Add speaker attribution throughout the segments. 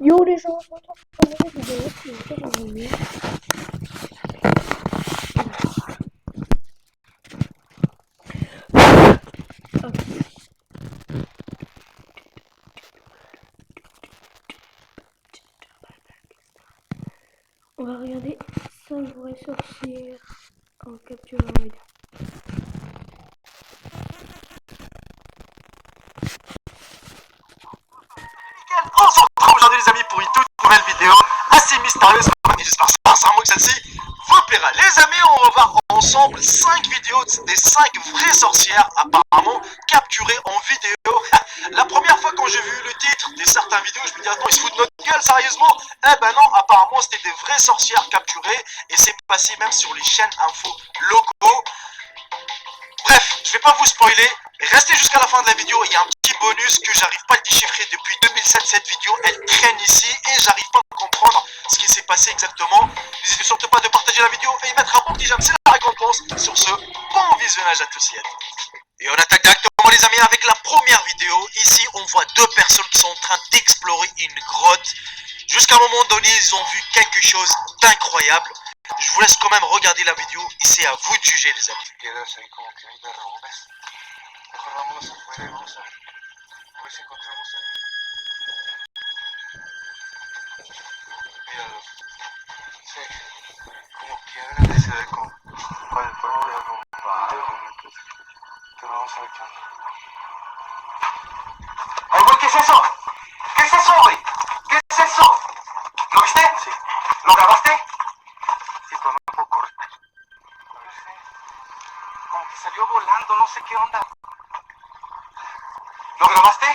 Speaker 1: Yo les gens, je me retrouve pour une nouvelle vidéo, c'est une série animée. On va regarder 5 vraies sorcières en capture vidéo.
Speaker 2: On se retrouve aujourd'hui les amis pour une toute nouvelle vidéo assez mystérieuse, j'espère sincèrement que celle-ci vous plaira. Les amis, on va voir ensemble 5 vidéos des 5 vraies sorcières apparemment capturées en vidéo. La première fois quand j'ai vu le titre de certaines vidéos, je me dis attends, ils se foutent de notre gueule sérieusement. Eh ben non, apparemment c'était des vraies sorcières capturées et c'est passé même sur les chaînes info locaux. Bref, je vais pas vous spoiler, restez jusqu'à la fin de la vidéo, il y a un petit bonus que j'arrive pas à déchiffrer depuis 2007, cette vidéo, elle traîne ici et j'arrive pas à comprendre ce qui s'est passé exactement. N'hésitez surtout pas de partager la vidéo et mettre un bon petit j'aime, c'est la récompense. Sur ce, bon visionnage à tous et à toutes. Et on attaque directement les amis avec la première vidéo. Ici, on voit deux personnes qui sont en train d'explorer une grotte. Jusqu'à un moment donné, ils ont vu quelque chose d'incroyable. Je vous laisse quand même regarder la vidéo et c'est à vous de juger les amis. Hey, güey, ¿qué es eso? ¿Qué es eso, güey? ¿Qué es eso? ¿Lo viste? Sí. ¿Lo grabaste? Sí, pero no puedo correr. No sé. Como que salió volando, no sé qué onda. ¿Lo grabaste?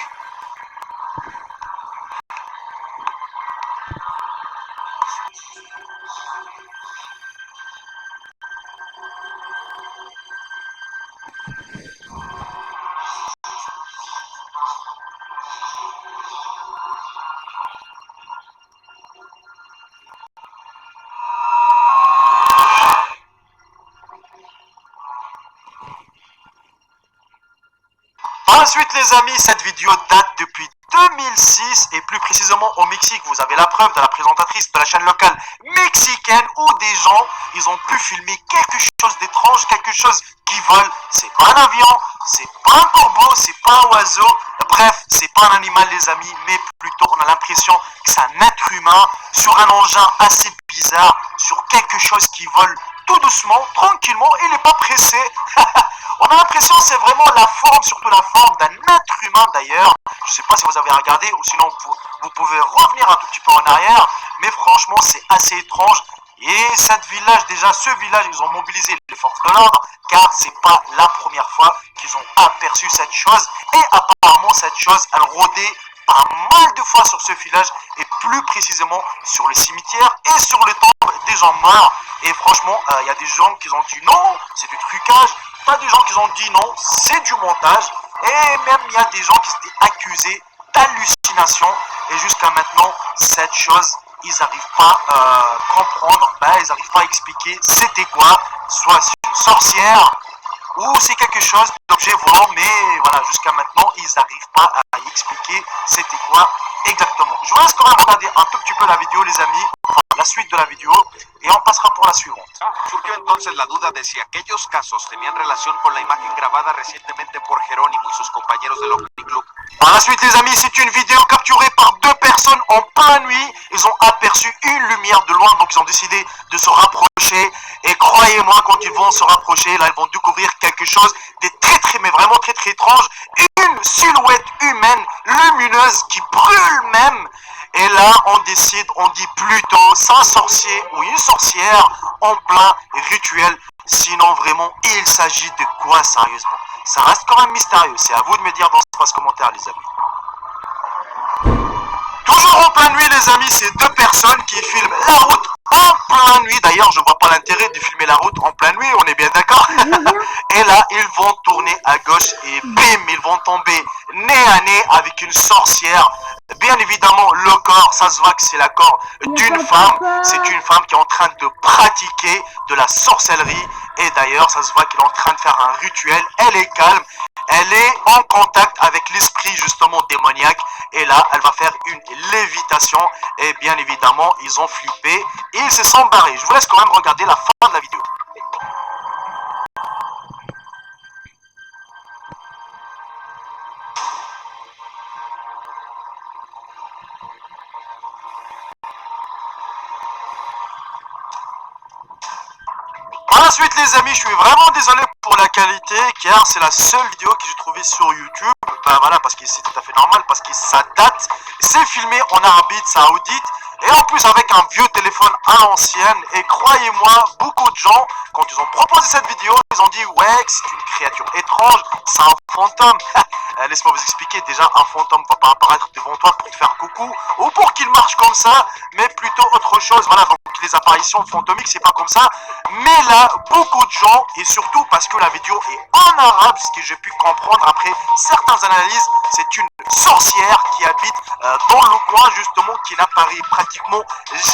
Speaker 2: Par la suite les amis, cette vidéo date depuis 2006 et plus précisément au Mexique. Vous avez la preuve de la présentatrice de la chaîne locale mexicaine où des gens, ils ont pu filmer quelque chose d'étrange, quelque chose qui vole. C'est pas un avion, c'est pas un corbeau, c'est pas un oiseau. Bref, c'est pas un animal les amis, mais plutôt on a l'impression que c'est un être humain sur un engin assez bizarre, sur quelque chose qui vole tout doucement, tranquillement, il n'est pas pressé. On a l'impression que c'est vraiment la forme, surtout la forme d'un être humain d'ailleurs. Je sais pas si vous avez regardé ou sinon vous pouvez revenir un tout petit peu en arrière. Mais franchement c'est assez étrange. Et cette village, déjà ce village, ils ont mobilisé les forces de l'ordre. Car c'est pas la première fois qu'ils ont aperçu cette chose. Et apparemment cette chose, elle rôdait pas mal de fois sur ce village. Et plus précisément sur le cimetière et sur les tombes des gens morts. Et franchement, il y a des gens qui ont dit non, c'est du trucage. Pas des gens qui ont dit non, c'est du montage. Et même il y a des gens qui s'étaient accusés d'hallucination. Et jusqu'à maintenant, cette chose, ils n'arrivent pas à comprendre, ils n'arrivent pas à expliquer c'était quoi. Soit c'est une sorcière, ou c'est quelque chose d'objet volant, mais voilà, jusqu'à maintenant, ils n'arrivent pas à expliquer c'était quoi exactement. Je vous laisse quand même regarder un tout petit peu la vidéo les amis, enfin, la suite de la vidéo, et on passera pour la suivante.
Speaker 3: Surgió entonces la duda de si aquellos casos tenían relación con la imagen grabada recientemente por Jerónimo y sus compañeros del Ovni Club.
Speaker 2: Par la suite les amis, c'est une vidéo capturée par deux personnes en pleine nuit. Ils ont aperçu une lumière de loin, donc ils ont décidé de se rapprocher. Et croyez-moi, quand ils vont se rapprocher, là ils vont découvrir quelque chose de très mais vraiment très étrange. Une silhouette humaine lumineuse qui brûle même. Et là, on décide, on dit plutôt c'est un sorcier ou une sorcière en plein rituel. Sinon, vraiment, il s'agit de quoi sérieusement? Ça reste quand même mystérieux. C'est à vous de me dire dans l'espace commentaire, les amis. Toujours en pleine nuit, les amis, c'est deux personnes qui filment la route en pleine nuit. D'ailleurs, je vois pas l'intérêt de filmer la route en pleine nuit, on est bien d'accord? Et là, ils vont tourner à gauche et bim, ils vont tomber nez à nez avec une sorcière. Bien évidemment, le corps, ça se voit que c'est le corps d'une femme. C'est une femme qui est en train de pratiquer de la sorcellerie. Et d'ailleurs, ça se voit qu'elle est en train de faire un rituel. Elle est calme. Elle est en contact avec l'esprit justement démoniaque. Et là, elle va faire une lévitation. Et bien évidemment, ils ont flippé. Et ils se sont barrés. Je vous laisse quand même regarder la fin de la vidéo. Par la suite les amis, je suis vraiment désolé pour la qualité car c'est la seule vidéo que j'ai trouvée sur YouTube. Ben voilà, parce que c'est tout à fait normal, parce que ça date, c'est filmé en Arabie Saoudite et en plus avec un vieux téléphone à l'ancienne. Et croyez-moi, beaucoup de gens, quand ils ont proposé cette vidéo, ils ont dit ouais, c'est une créature étrange, c'est un fantôme. Laisse-moi vous expliquer, déjà un fantôme va pas apparaître devant toi pour te faire coucou ou pour qu'il marche comme ça, mais plutôt autre chose. Voilà, donc les apparitions fantômiques c'est pas comme ça. Mais là, beaucoup de gens, et surtout parce que la vidéo est en arabe, ce que j'ai pu comprendre après certaines analyses, c'est une sorcière qui habite dans le coin justement, qui n'apparaît pratiquement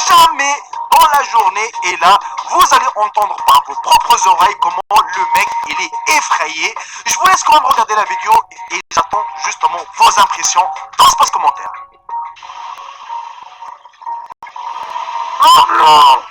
Speaker 2: jamais dans la journée. Et là, vous allez entendre par vos propres oreilles comment le mec il est effrayé. Je vous laisse quand même regarder la vidéo et j'attends justement vos impressions dans ce post commentaire. Oh non!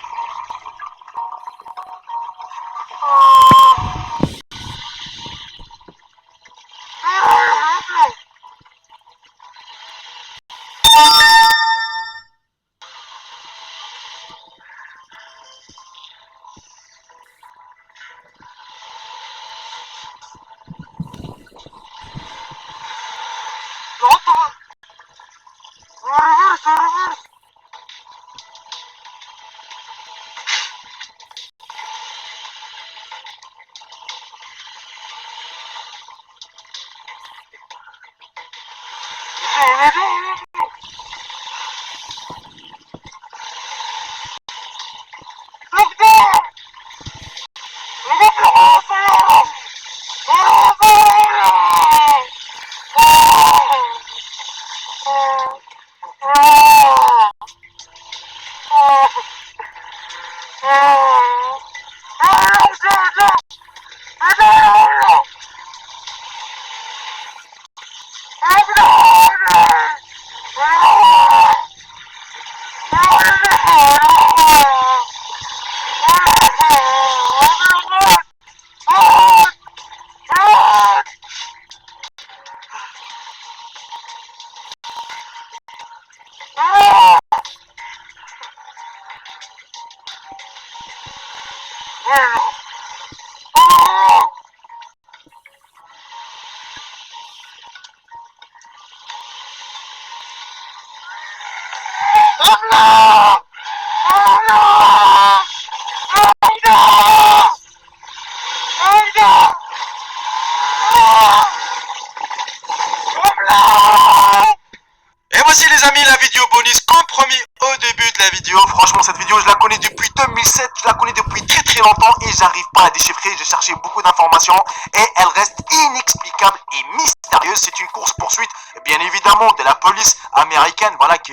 Speaker 2: Et voici les amis la vidéo bonus comme promis au début de la vidéo. Franchement cette vidéo je la connais depuis 2007, je la connais depuis très longtemps et j'arrive pas à déchiffrer. J'ai cherché beaucoup d'informations et elle reste inexplicable et mystérieuse. C'est une course poursuite bien évidemment de la police américaine, voilà, qui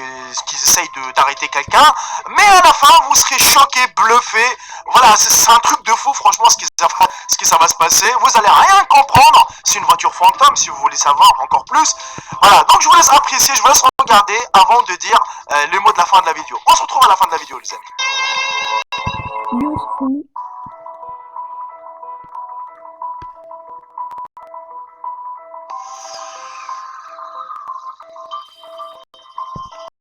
Speaker 2: essaye d'arrêter quelqu'un. Mais à la fin vous serez choqué, bluffé. Voilà, c'est un truc de fou franchement ce qui ça va se passer. Vous allez rien comprendre. C'est une voiture fantôme si vous voulez savoir encore plus. Voilà, donc je vous laisse apprécier, je vous laisse regarder avant de dire les mots de la fin de la vidéo. On se retrouve à la fin de la vidéo les amis.